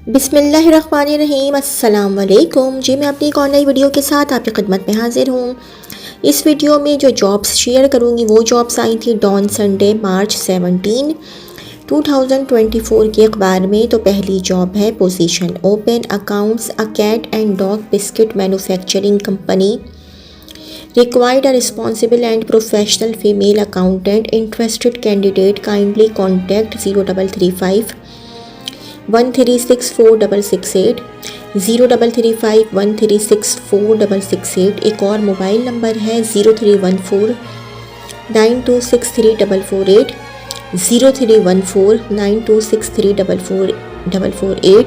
बिस्मिल्लाहिर्रहमानिर्रहीम। अस्सलाम वालेकुम जी। मैं अपनी एक ऑनलाइन वीडियो के साथ आपकी खिदमत में हाजिर हूँ। इस वीडियो में जो जॉब्स शेयर करूँगी वो जॉब्स आई थी डॉन संडे मार्च 17 2024 के अखबार में। तो पहली जॉब है position open accounts a cat and dog biscuit manufacturing company required a responsible and professional female accountant. Interested candidate kindly contact 0335 1364668 0335 1364668। एक और मोबाइल नंबर है 0314 9263 0448 0314 9263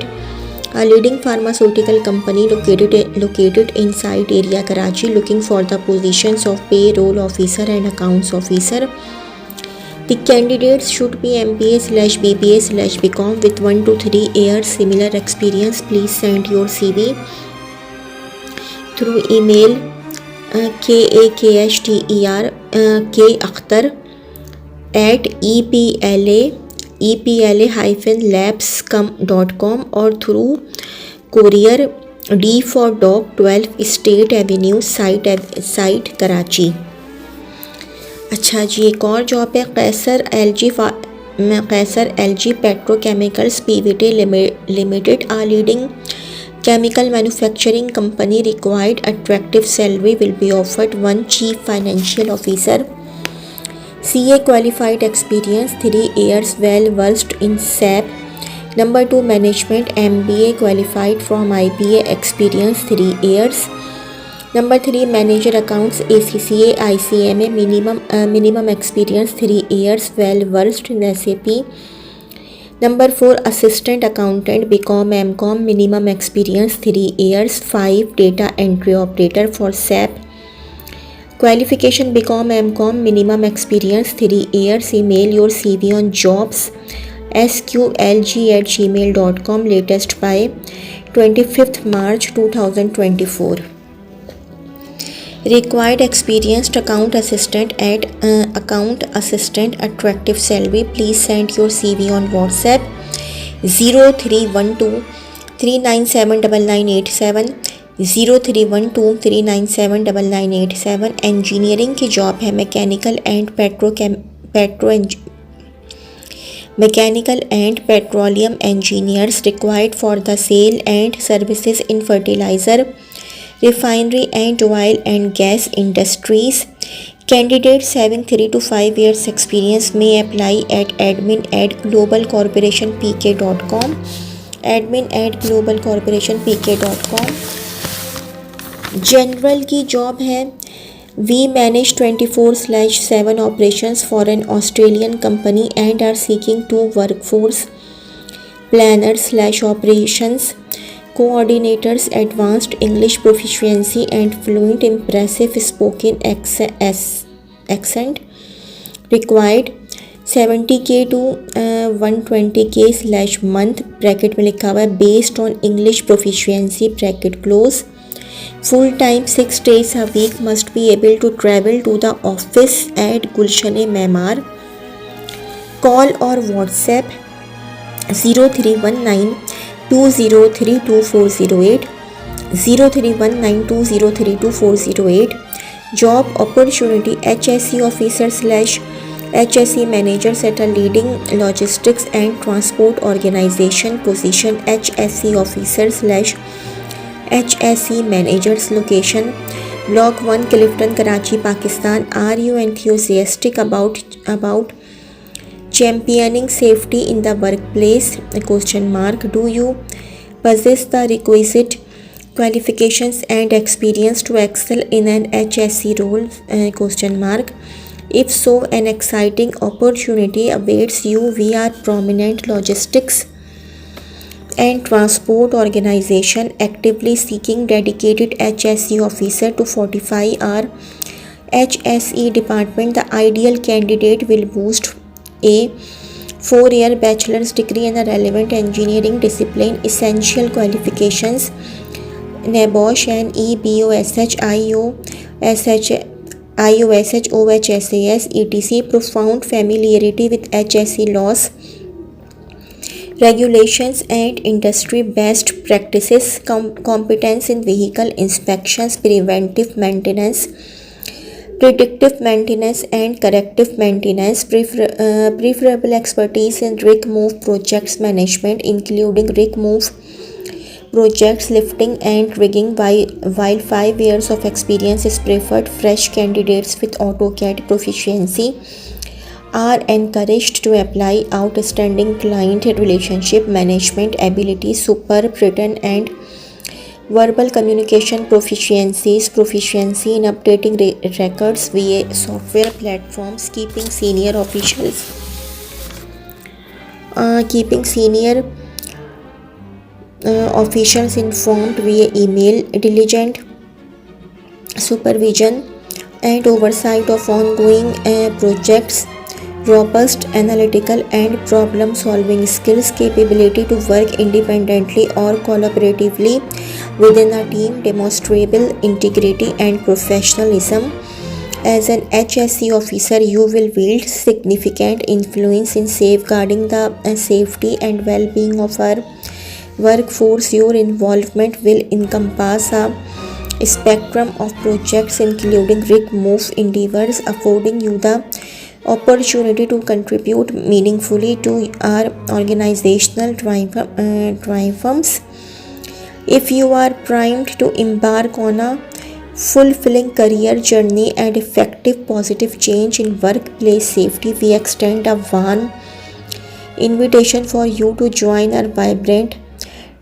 A leading pharmaceutical company located inside area Karachi looking for the positions of payroll officer and accounts officer. The candidates should be MBA/BBA/BCom with 1 to 3 years similar experience. Please send your CV through email kakshtr@epla-labs.com or through courier D for Dog 12 State Avenue site Karachi। अच्छा जी, एक और job है कैसर LG petrochemicals Pvt limited uh leading chemical manufacturing company required attractive salary will be offered। 1 chief financial officer CA qualified experience 3 years well versed in SAP। Number 2 management MBA qualified from IBA experience 3 years। Number 3 manager accounts ACCA ICMA minimum experience 3 years well versed in SAP। Number 4 assistant accountant BCom MCom minimum experience 3 years। 5 data entry operator for SAP qualification BCom MCom minimum experience 3 years। Email your CV on jobs@sqlg@gmail.com latest by 25th March 2024। Required experienced account assistant attractive salary। Please send your CV on WhatsApp 0312 3979987 0312 3979987। Engineering की job है mechanical and petroleum engineers required for the sale and services in fertilizer refinery and oil and gas industries। Candidates having 3 to 5 years experience may apply at admin@globalcorporationpk.com admin@globalcorporationpk.com। General की job है We manage 24/7 operations for an Australian company and are seeking 2 workforce planners/operations coordinators। Advanced English proficiency and fluent impressive spoken accent required। 70K to 120K/month bracket में लिखा हुआ है based on English proficiency bracket close। Full time 6 days a week must be able to travel to the office at Gulshan Memar। Call or WhatsApp 0319 2032408 031920324008। Job opportunity HSE officer/HSE managers at a leading logistics and transport organization। Position HSE officer/HSE managers। Location Block 1 Clifton Karachi Pakistan। Are you enthusiastic about championing safety in the workplace? Do you possess the requisite qualifications and experience to excel in an HSE role? If so, an exciting opportunity awaits you। We are prominent logistics and transport organization actively seeking dedicated HSE officer to fortify our HSE department। The ideal candidate will boost a 4-year bachelor's degree in a relevant engineering discipline। Essential qualifications NABOSH and EBOSH IOSH OHSAS etc। Profound familiarity with HSE laws regulations and industry best practices, competence in vehicle inspections, preventive maintenance, predictive maintenance and corrective maintenance, preferable expertise in rig move projects management including rig move projects, lifting and rigging. While 5 years of experience is preferred, fresh candidates with AutoCAD proficiency are encouraged to apply. Outstanding client relationship management abilities, superb written and verbal communication proficiencies, proficiency in updating records via software platforms, keeping senior officials informed via email, diligent supervision and oversight of ongoing projects, robust analytical and problem solving skills, capability to work independently or collaboratively within a team, demonstrable integrity and professionalism. As an HSE officer, you will wield significant influence in safeguarding the safety and well-being of our workforce. Your involvement will encompass a spectrum of projects including rig move endeavors, affording you the opportunity to contribute meaningfully to our organizational triumphs. If you are primed to embark on a fulfilling career journey and effective positive change in workplace safety, we extend a warm invitation for you to join our vibrant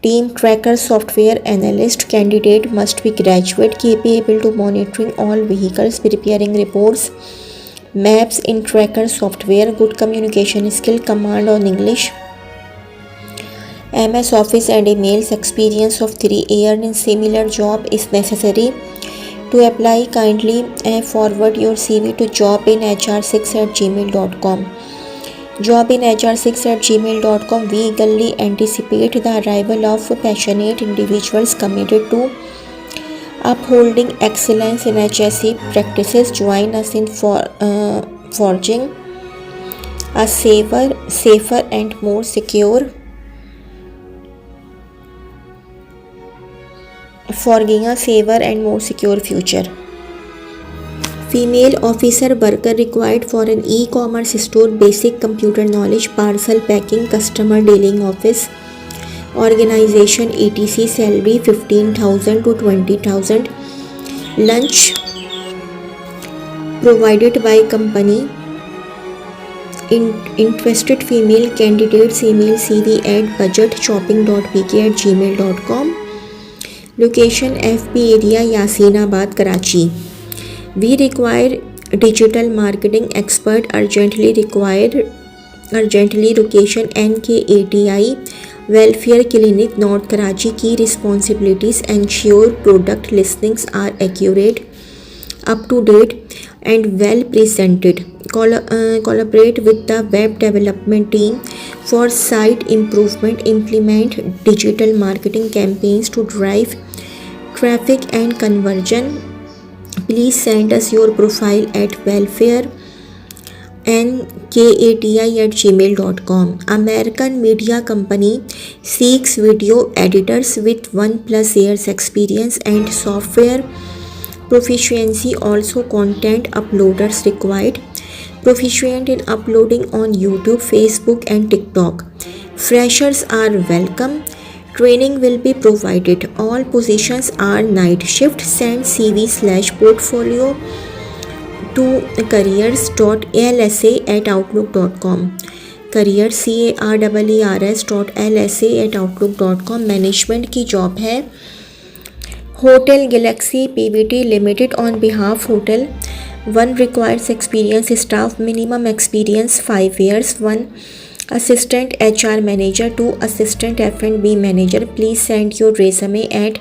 team. Tracker software analyst candidate must be graduate, capable to monitoring all vehicles, preparing reports, maps in tracker software, good communication skill, command on English, MS Office and emails, experience of 3 years in similar job is necessary. To apply, kindly forward your CV to jobinhr6@gmail.com. jobinhr6@gmail.com. We eagerly anticipate the arrival of passionate individuals committed to upholding excellence in HSE practices. Join us in forging a safer and more secure future. Female officer worker required for an e-commerce store, basic computer knowledge, parcel packing, customer dealing, office organization, etc. Salary 15,000 to 20,000. Lunch provided by company. Interested female candidates email cv at budgetshopping.pk@gmail.com. Location FP area Yasinabad, Karachi. We require digital marketing expert urgently. Location NKATI Welfare Clinic, North Karachi. Key responsibilities: ensure product listings are accurate, up to date and well presented. Collaborate with the web development team for site improvement. Implement digital marketing campaigns to drive traffic and conversion. Please send us your profile at welfarenKATI@gmail.com. American Media Company seeks video editors with 1+ years experience and software proficiency. Also content uploaders required, proficient in uploading on YouTube, Facebook and TikTok. Freshers are welcome. Training will be provided. All positions are night shift. Send CV/portfolio to careers.lsa@outlook.com. careers@outlook.com. Management की job है. Hotel Galaxy PVT limited on behalf hotel. 1 requires experience staff, minimum experience 5 years. 1 assistant HR manager, 2 assistant F&B manager. Please send your resume at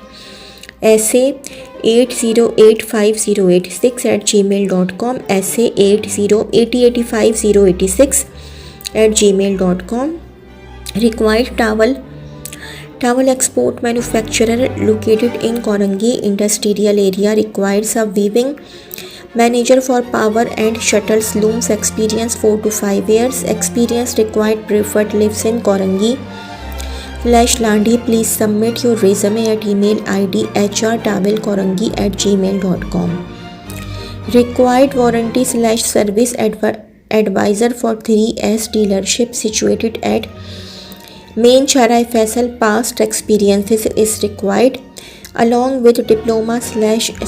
sa80850886@gmail.com. sa8080850886@gmail.com. Required towel export manufacturer located in Korangi industrial area. Requires a weaving Manager for power and shuttles looms, experience 4 to 5 years, experience required, preferred, lives in Korangi / Landi. Please submit your resume at email ID hrtawilkorangi@gmail.com. Required warranty / service advisor for 3S dealership situated at Main Charai Faisal. Past experiences is required along with diploma /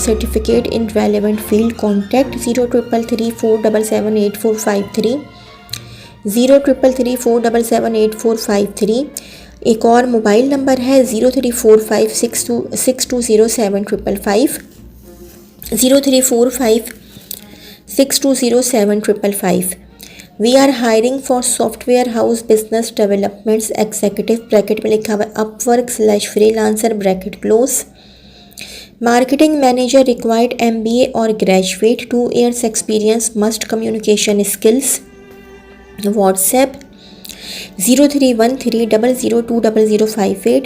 certificate in relevant field. Contact 0333477845 0333477845। एक और mobile number है 0345620755 0345620755। We are hiring for software house business developments executive bracket में लिखा हुआ upwork /freelancer ब्रैकेट close. Marketing manager required MBA और graduate, 2 years experience, must communication skills। WhatsApp 031300200058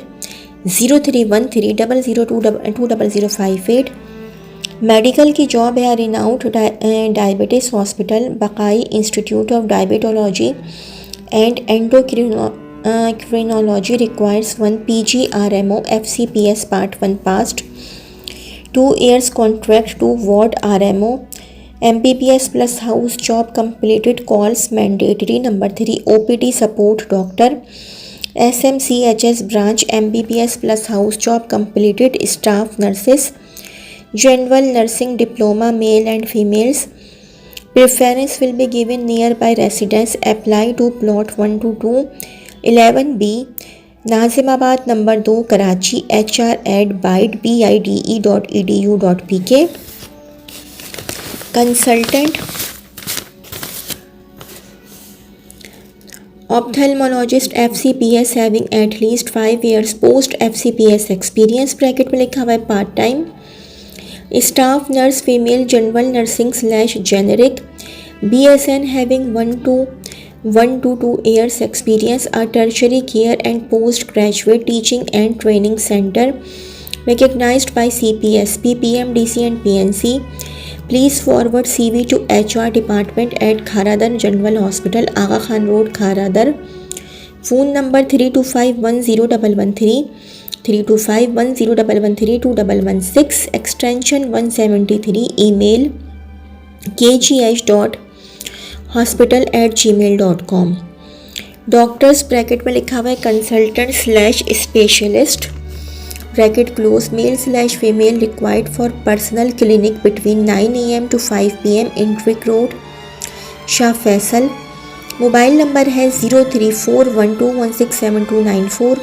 031300200058। Medical की job है renowned diabetes hospital, Baqai institute of diabetology and endocrinology requires 1 PGRMO FCPS Part 1 passed, 2 years contract to ward RMO, MBBS plus house job completed, calls mandatory। Number 3 OPD support doctor, SMCHS branch, MBBS plus house job completed, staff nurses, general nursing diploma, male and females, preference will be given nearby residents, apply to plot 1 to 2 11B Nazimabad number 2 Karachi, hr@bide.edu.pk। Consultant ophthalmologist FCPS having at least 5 years post FCPS experience bracket में लिखा हुआ है part time. Staff nurse female general nursing / generic, BSN having 1 to 2 years experience, a tertiary care and postgraduate teaching and training center recognized by CPSP, PMDC and PNC. Please forward CV to HR department at Kharadar General Hospital, Aga Khan Road, Kharadar. Phone number 32510113 32510113 2116 extension 173। Email kgh.hospital@gmail.com। Doctors bracket में लिखा हुआ है consultant / specialist bracket close, male / female required for personal clinic between 9 AM to 5 PM in Tariq Road, Shah Faisal. Mobile number है 0341216729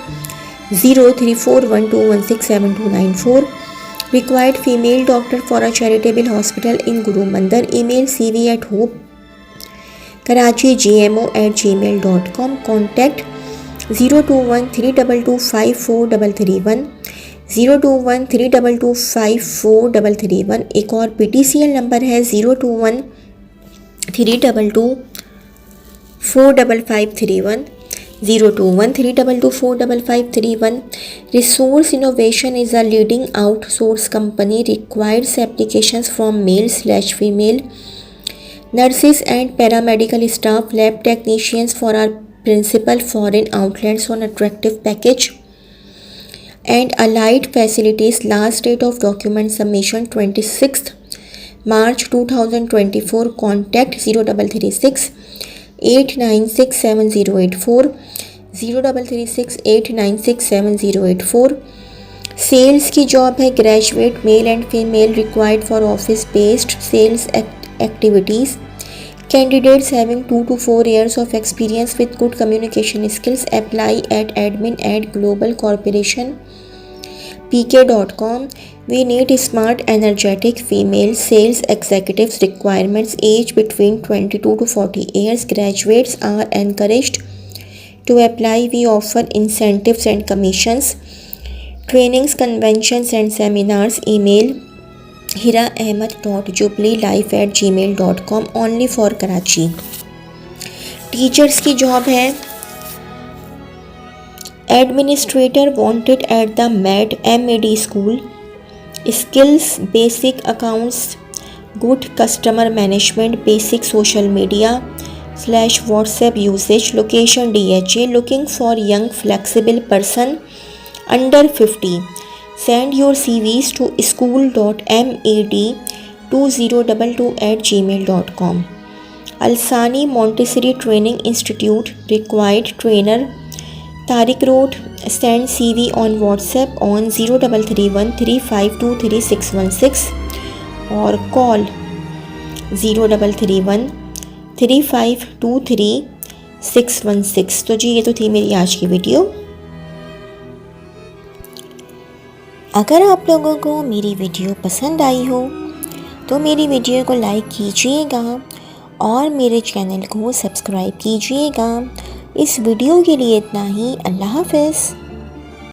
0341216729। Required female doctor for a charitable hospital in Guru Mandir. Email cv@hopekarachi@gmo.com। Contact 0213225431 0213225431। एक और PTCL number है 0213224531 0213224531। Resource Innovation is a leading outsource company, requires applications from male / female nurses and paramedical staff, lab technicians for our principal foreign outlets on attractive package and allied facilities. Last date of document submission 26th March 2024। Contact 0336 896 7084 0336 896 7084। Sales की job है graduate male and female, required for office based sales activities, candidates having 2 to 4 years of experience with good communication skills, apply at admin@globalcorporationpk.com। We need smart energetic female sales executives, requirements age between 22 to 40 years, graduates are encouraged to apply, we offer incentives and commissions, trainings, conventions and seminars, email hiraahmed.jublilife@gmail.com, only for Karachi। Teachers की job है administrator wanted at the mad MAD school, skills basic accounts good customer management, basic social media / WhatsApp usage, location DHA, looking for young flexible person under 50. Send your CVs to school.mad2022@gmail.com. Alsani Montessori Training Institute required trainer, Tariq Road. Send CV on WhatsApp on 0331 3523 616 or call 0331 3523 616। तो जी ये तो थी मेरी आज की video. अगर आप लोगों को मेरी वीडियो पसंद आई हो तो मेरी वीडियो को लाइक कीजिएगा और मेरे चैनल को सब्सक्राइब कीजिएगा। इस वीडियो के लिए इतना ही। अल्लाह हाफ़िज़।